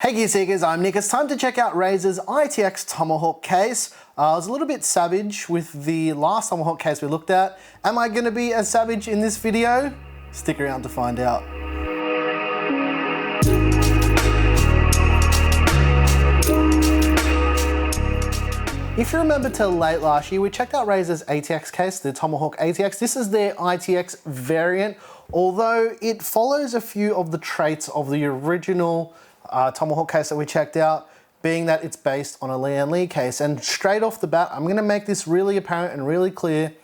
Hey Gear Seekers, I'm Nick. It's time to check out Razer's ITX Tomahawk case. I was a little bit savage with the last Tomahawk case we looked at. Am I going to be as savage in this video? Stick around to find out. If you remember till late last year, we checked out Razer's ATX case, the Tomahawk ATX. This is their ITX variant, although it follows a few of the traits of the original Tomahawk case that we checked out, being that it's based on a Lian Li case. And straight off the bat, I'm gonna make this really apparent and really clear.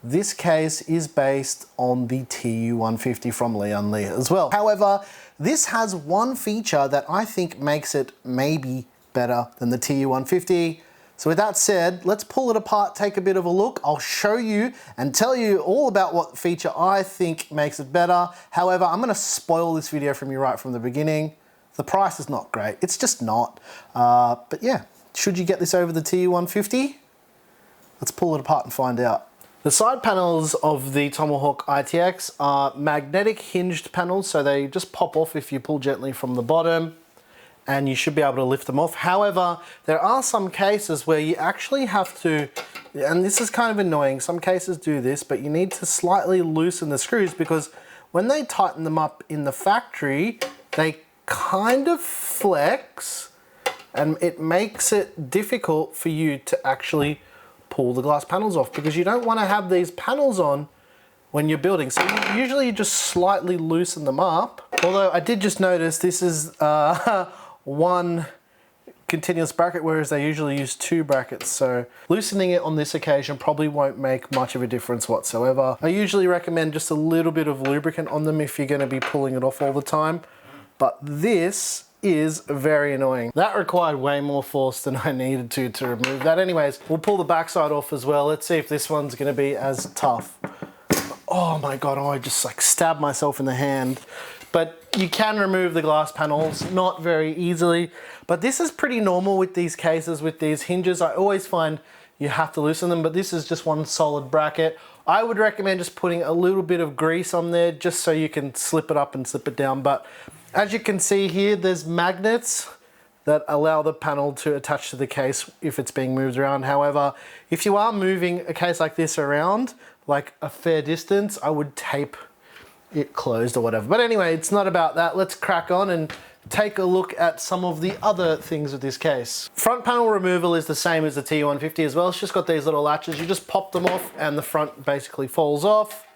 This case is based on the TU150 from Lian Li as well. However, this has one feature that I think makes it maybe better than the TU150. So with that said, let's pull it apart, take a bit of a look. I'll show you and tell you all about what feature I think makes it better. However, I'm gonna spoil this video from you right from the beginning. The price is not great, it's just not. But yeah, should you get this over the TU150? Let's pull it apart and find out. The side panels of the Tomahawk ITX are magnetic hinged panels, so they just pop off if you pull gently from the bottom, and you should be able to lift them off. However, there are some cases where you actually have to, and this is kind of annoying, some cases do this, but you need to slightly loosen the screws because when they tighten them up in the factory, they kind of flex and it makes it difficult for you to actually pull the glass panels off because you don't want to have these panels on when you're building. So usually you just slightly loosen them up. Although I did just notice this is one continuous bracket, whereas they usually use two brackets. So loosening it on this occasion probably won't make much of a difference whatsoever. I usually recommend just a little bit of lubricant on them if you're going to be pulling it off all the time. But this is very annoying. That required way more force than I needed to remove that. Anyways, we'll pull the backside off as well. Let's see if this one's gonna be as tough. Oh my God, I just like stabbed myself in the hand. But you can remove the glass panels, not very easily. But this is pretty normal with these cases, with these hinges. I always find you have to loosen them, but this is just one solid bracket. I would recommend just putting a little bit of grease on there just so you can slip it up and slip it down. But as you can see here, there's magnets that allow the panel to attach to the case if it's being moved around. However, if you are moving a case like this around, like a fair distance, I would tape it closed or whatever. But anyway, it's not about that. Let's crack on and take a look at some of the other things with this case. Front panel removal is the same as the TU150 as well. It's just got these little latches. You just pop them off and the front basically falls off.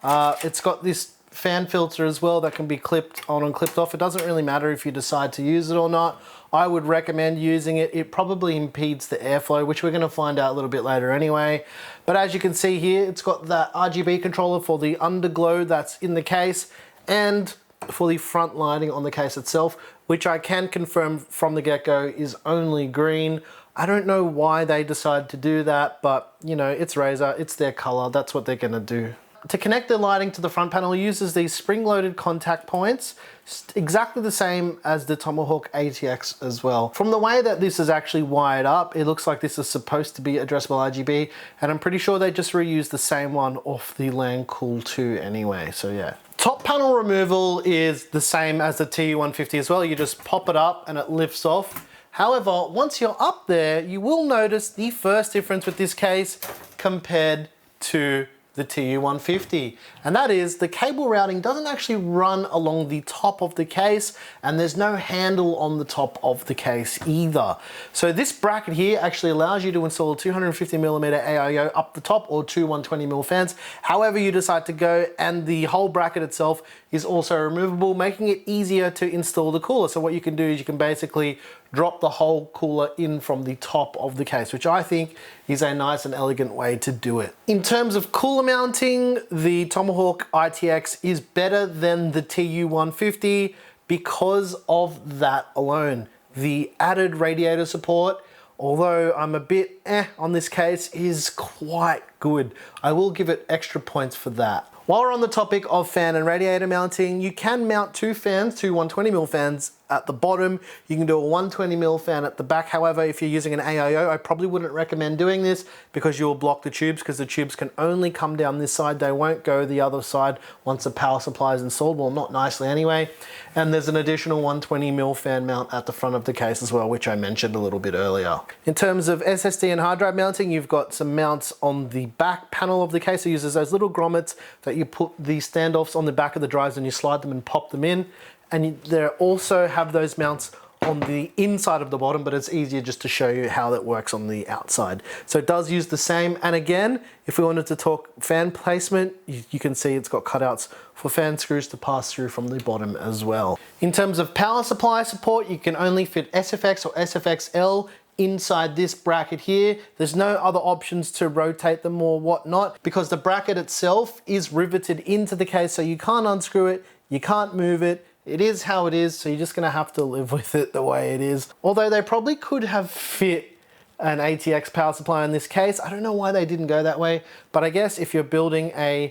It's got this fan filter as well that can be clipped on and clipped off. It doesn't really matter if you decide to use it or not. I would recommend using it. It probably impedes the airflow, which we're going to find out a little bit later anyway. But as you can see here, it's got that RGB controller for the underglow that's in the case and for the front lighting on the case itself, which I can confirm from the get-go is only green. I don't know why they decided to do that, but you know, it's Razer, it's their color, that's what they're gonna do. To connect the lighting to the front panel, it uses these spring-loaded contact points, exactly the same as the Tomahawk ATX as well. From the way that this is actually wired up, it looks like this is supposed to be addressable RGB, and I'm pretty sure they just reused the same one off the LANcool 2 anyway, so yeah. Top panel removal is the same as the TU150 as well. You just pop it up and it lifts off. However, once you're up there, you will notice the first difference with this case compared to the TU150, and that is the cable routing doesn't actually run along the top of the case, and there's no handle on the top of the case either. So this bracket here actually allows you to install a 250mm AIO up the top or two 120mm fans, however you decide to go, and the whole bracket itself is also removable, making it easier to install the cooler. So what you can do is you can basically drop the whole cooler in from the top of the case, which I think is a nice and elegant way to do it. In terms of cooler mounting, the Tomahawk ITX is better than the TU150 because of that alone. The added radiator support, although I'm a bit on this case, is quite good. I will give it extra points for that. While we're on the topic of fan and radiator mounting, you can mount two 120mm fans at the bottom. You can do a 120mm fan at the back. However, if you're using an AIO, I probably wouldn't recommend doing this because you will block the tubes, because the tubes can only come down this side. They won't go the other side once the power supply is installed. Well, not nicely anyway. And there's an additional 120mm fan mount at the front of the case as well, which I mentioned a little bit earlier. In terms of SSD and hard drive mounting, you've got some mounts on the back panel of the case. It uses those little grommets that you put the standoffs on the back of the drives and you slide them and pop them in. And they also have those mounts on the inside of the bottom, but it's easier just to show you how that works on the outside. So it does use the same. And again, if we wanted to talk fan placement, you can see it's got cutouts for fan screws to pass through from the bottom as well. In terms of power supply support, you can only fit SFX or SFXL inside this bracket here. There's no other options to rotate them or whatnot, because the bracket itself is riveted into the case, so you can't unscrew it, you can't move it. It is how it is, so you're just gonna have to live with it the way it is. Although they probably could have fit an ATX power supply in this case. I don't know why they didn't go that way, but I guess if you're building an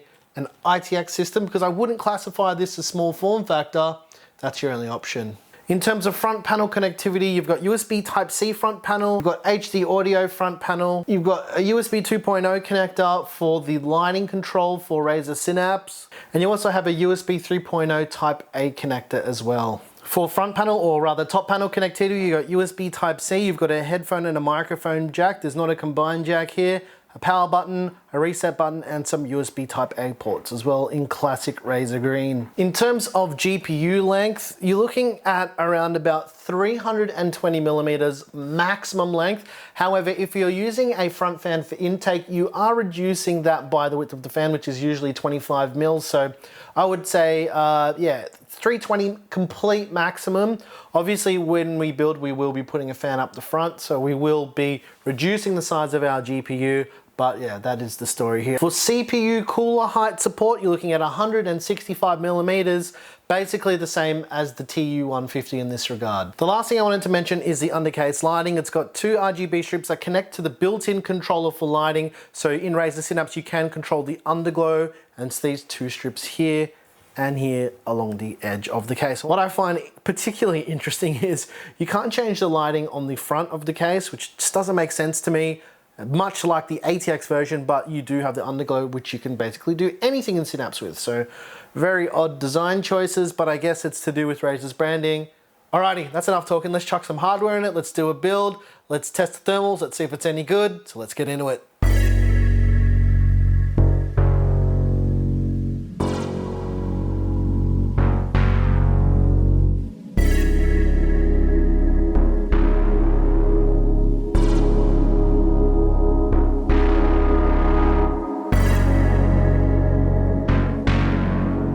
ITX system, because I wouldn't classify this as small form factor, that's your only option. In terms of front panel connectivity, you've got USB Type-C front panel, you've got HD audio front panel, you've got a USB 2.0 connector for the lighting control for Razer Synapse, and you also have a USB 3.0 Type-A connector as well. For front panel, or rather top panel connectivity, you've got USB Type-C, you've got a headphone and a microphone jack. There's not a combined jack here. A power button, a reset button, and some USB Type-A ports as well in classic Razer green. In terms of GPU length, you're looking at around about 320mm maximum length. However, if you're using a front fan for intake, you are reducing that by the width of the fan, which is usually 25mm. So I would say, yeah, 320 complete maximum. Obviously, when we build, we will be putting a fan up the front, so we will be reducing the size of our GPU. But yeah, that is the story here. For CPU cooler height support, you're looking at 165mm, basically the same as the TU150 in this regard. The last thing I wanted to mention is the undercase lighting. It's got two RGB strips that connect to the built-in controller for lighting. So in Razer Synapse, you can control the underglow, and it's these two strips here and here along the edge of the case. What I find particularly interesting is you can't change the lighting on the front of the case, which just doesn't make sense to me. Much like the ATX version, but you do have the underglow, which you can basically do anything in Synapse with. So very odd design choices, but I guess it's to do with Razer's branding. Alrighty, that's enough talking. Let's chuck some hardware in it. Let's do a build. Let's test the thermals. Let's see if it's any good. So let's get into it. All right, let's get into it. All right, that's enough talking. Let's chuck some hardware in it. Let's see if it's any good. So let's get into it. Alrighty, that's enough talking. Let's chuck some hardware in it. Let's see if it's any good. So let's get into it.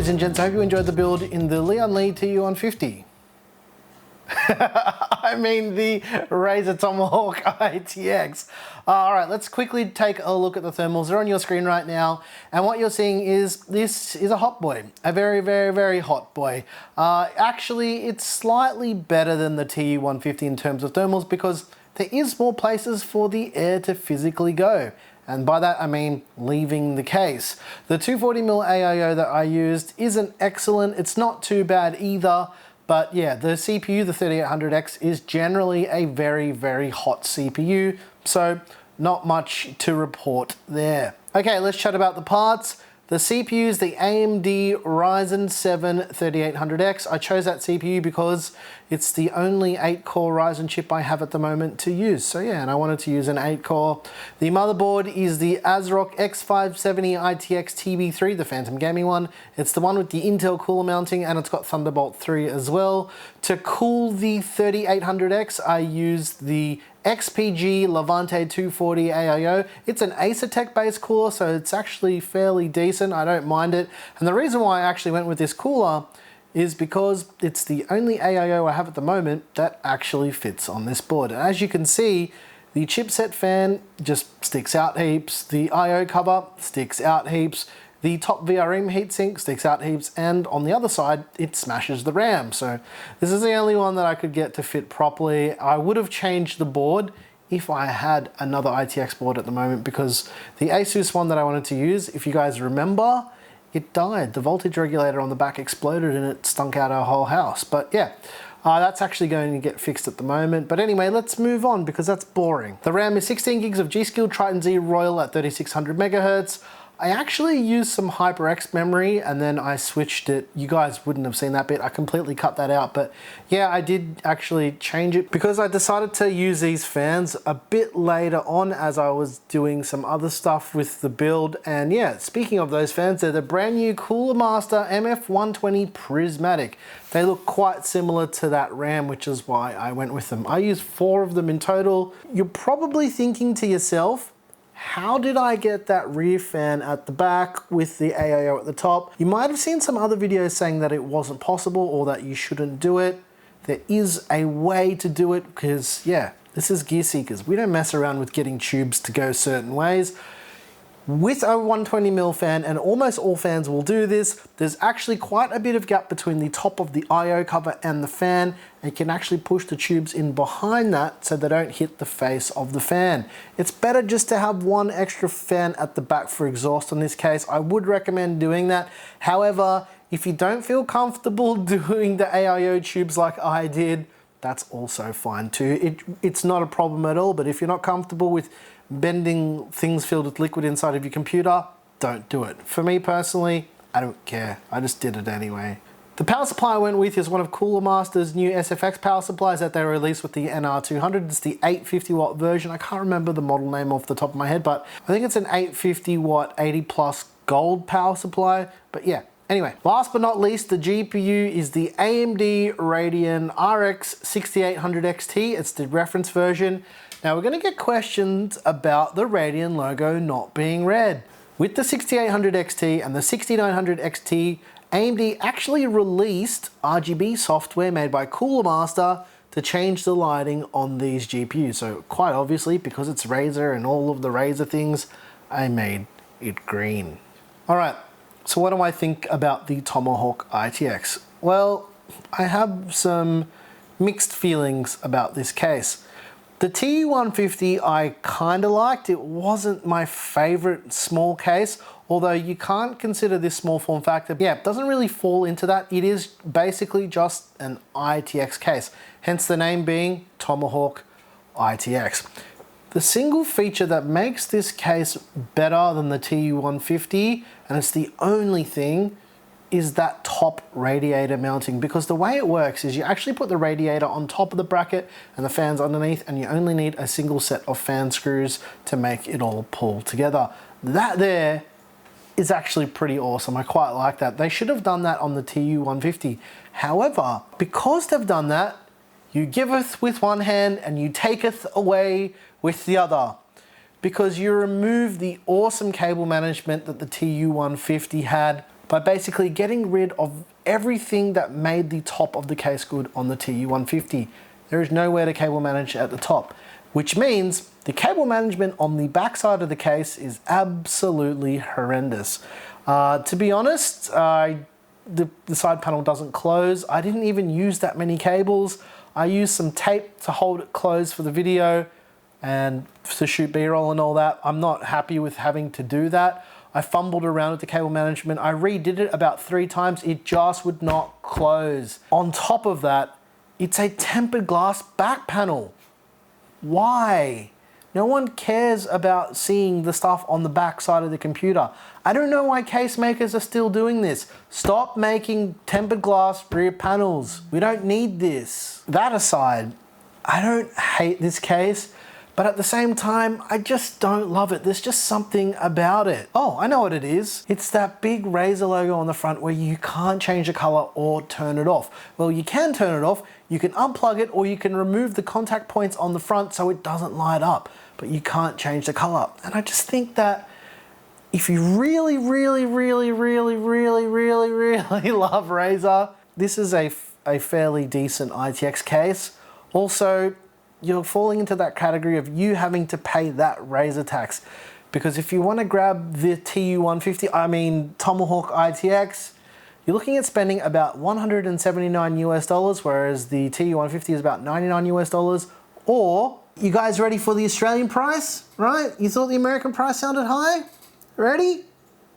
ladies and gents, I hope you enjoyed the build in the Lian Li TU150. I mean the Razer Tomahawk ITX. All right, let's quickly take a look at the thermals. They're on your screen right now. And what you're seeing is this is a hot boy, a very, very, very hot boy. Actually, it's slightly better than the TU150 in terms of thermals because there is more places for the air to physically go. And by that, I mean leaving the case. The 240mm AIO that I used isn't excellent. It's not too bad either. But yeah, the CPU, the 3800X, is generally a very, very hot CPU. So not much to report there. Okay, let's chat about the parts. The CPU is the AMD Ryzen 7 3800X. I chose that CPU because it's the only 8-core Ryzen chip I have at the moment to use. So yeah, and I wanted to use an 8-core. The motherboard is the ASRock X570 ITX TB3, the Phantom Gaming one. It's the one with the Intel cooler mounting, and it's got Thunderbolt 3 as well. To cool the 3800X, I used the XPG LEVANTE 240 AIO. It's an Acertech based cooler, so it's actually fairly decent. I don't mind it. And the reason why I actually went with this cooler is because it's the only AIO I have at the moment that actually fits on this board. And as you can see, the chipset fan just sticks out heaps. The IO cover sticks out heaps. The top VRM heatsink sticks out heaps, and on the other side, it smashes the RAM. So this is the only one that I could get to fit properly. I would have changed the board if I had another ITX board at the moment, because the Asus one that I wanted to use, if you guys remember, it died. The voltage regulator on the back exploded and it stunk out our whole house. But yeah, that's actually going to get fixed at the moment. But anyway, let's move on because that's boring. The RAM is 16 gigs of G.Skill Trident Z Royal at 3600 megahertz. I actually used some HyperX memory and then I switched it. You guys wouldn't have seen that bit. I completely cut that out. But yeah, I did actually change it because I decided to use these fans a bit later on as I was doing some other stuff with the build. And yeah, speaking of those fans, they're the brand new Cooler Master MF120 Prismatic. They look quite similar to that RAM, which is why I went with them. I used 4 of them in total. You're probably thinking to yourself, how did I get that rear fan at the back with the AIO at the top? You might have seen some other videos saying that it wasn't possible or that you shouldn't do it. There is a way to do it because, yeah, this is Gear Seekers. We don't mess around with getting tubes to go certain ways. With a 120mm fan, and almost all fans will do this, there's actually quite a bit of gap between the top of the IO cover and the fan, and you can actually push the tubes in behind that so they don't hit the face of the fan. It's better just to have one extra fan at the back for exhaust in this case. I would recommend doing that. However, if you don't feel comfortable doing the AIO tubes like I did, that's also fine too. It's not a problem at all, but if you're not comfortable with bending things filled with liquid inside of your computer, don't do it. For me personally, I don't care. I just did it anyway. The power supply I went with is one of Cooler Master's new SFX power supplies that they released with the NR200. It's the 850 watt version. I can't remember the model name off the top of my head, but I think it's an 850 watt 80 plus gold power supply. But yeah, anyway, last but not least, the GPU is the AMD Radeon RX 6800 XT. It's the reference version. Now we're going to get questions about the Radeon logo not being red. With the 6800 XT and the 6900 XT, AMD actually released RGB software made by Cooler Master to change the lighting on these GPUs. So quite obviously, because it's Razer and all of the Razer things, I made it green. All right, so what do I think about the Tomahawk ITX? Well, I have some mixed feelings about this case. The TU150 I kind of liked. It wasn't my favorite small case, although you can't consider this small form factor. Yeah, it doesn't really fall into that. It is basically just an ITX case, hence the name being Tomahawk ITX. The single feature that makes this case better than the TU150, and it's the only thing, is that top radiator mounting, because the way it works is you actually put the radiator on top of the bracket and the fans underneath, and you only need a single set of fan screws to make it all pull together. That there is actually pretty awesome. I quite like that. They should have done that on the TU150. However, because they've done that, you giveth with one hand and you taketh away with the other, because you remove the awesome cable management that the TU150 had. by basically getting rid of everything that made the top of the case good on the TU150. There is nowhere to cable manage at the top, which means the cable management on the back side of the case is absolutely horrendous. To be honest, the side panel doesn't close. I didn't even use that many cables. I used some tape to hold it closed for the video and to shoot B-roll and all that. I'm not happy with having to do that. I fumbled around with the cable management. I redid it about 3 times. It just would not close. On top of that, it's a tempered glass back panel. Why? No one cares about seeing the stuff on the back side of the computer. I don't know why case makers are still doing this. Stop making tempered glass rear panels. We don't need this. That aside, I don't hate this case, but at the same time, I just don't love it. There's just something about it. Oh, I know what it is. It's that big Razer logo on the front where you can't change the color or turn it off. Well, you can turn it off, you can unplug it, or you can remove the contact points on the front so it doesn't light up, but you can't change the color. And I just think that if you really, really, really, really, really, really, really love Razer, this is a fairly decent ITX case. Also, you're falling into that category of you having to pay that Razer tax. Because if you want to grab the Tomahawk ITX, you're looking at spending about $179 US, whereas the TU150 is about $99 US. Or, you guys ready for the Australian price, right? You thought the American price sounded high? Ready?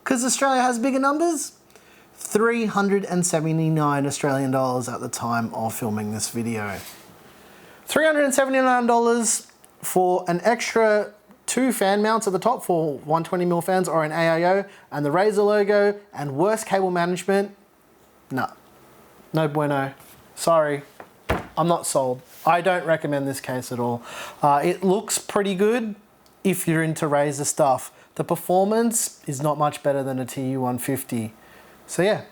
Because Australia has bigger numbers? 379 Australian dollars at the time of filming this video. $379 for an extra 2 fan mounts at the top for 120mm fans or an AIO, and the Razer logo, and worse cable management. No. No bueno. Sorry. I'm not sold. I don't recommend this case at all. It looks pretty good if you're into Razer stuff. The performance is not much better than a TU150. So yeah,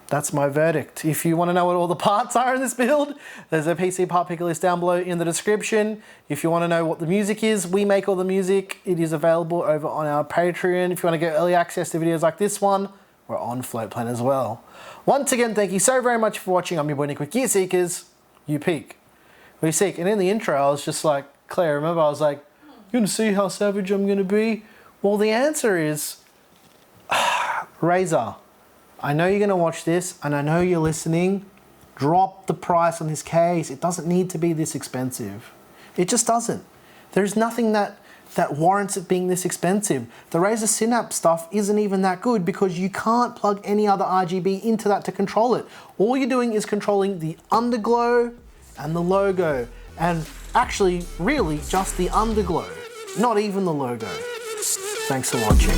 that's my verdict. If you want to know what all the parts are in this build, there's a PC part picker list down below in the description. If you want to know what the music is, we make all the music. It is available over on our Patreon. If you want to get early access to videos like this one, we're on Floatplane as well. Once again, thank you so very much for watching. I'm your boy Nick with Gear Seekers. You peak. We seek. And in the intro, I was just like, Claire, remember I was like, you want to see how savage I'm going to be? Well, the answer is, Razer. I know you're going to watch this, and I know you're listening. Drop the price on this case. It doesn't need to be this expensive. It just doesn't. There's nothing that warrants it being this expensive. The Razer Synapse stuff isn't even that good because you can't plug any other RGB into that to control it. All you're doing is controlling the underglow and the logo. And actually, really, just the underglow, not even the logo. Thanks for watching.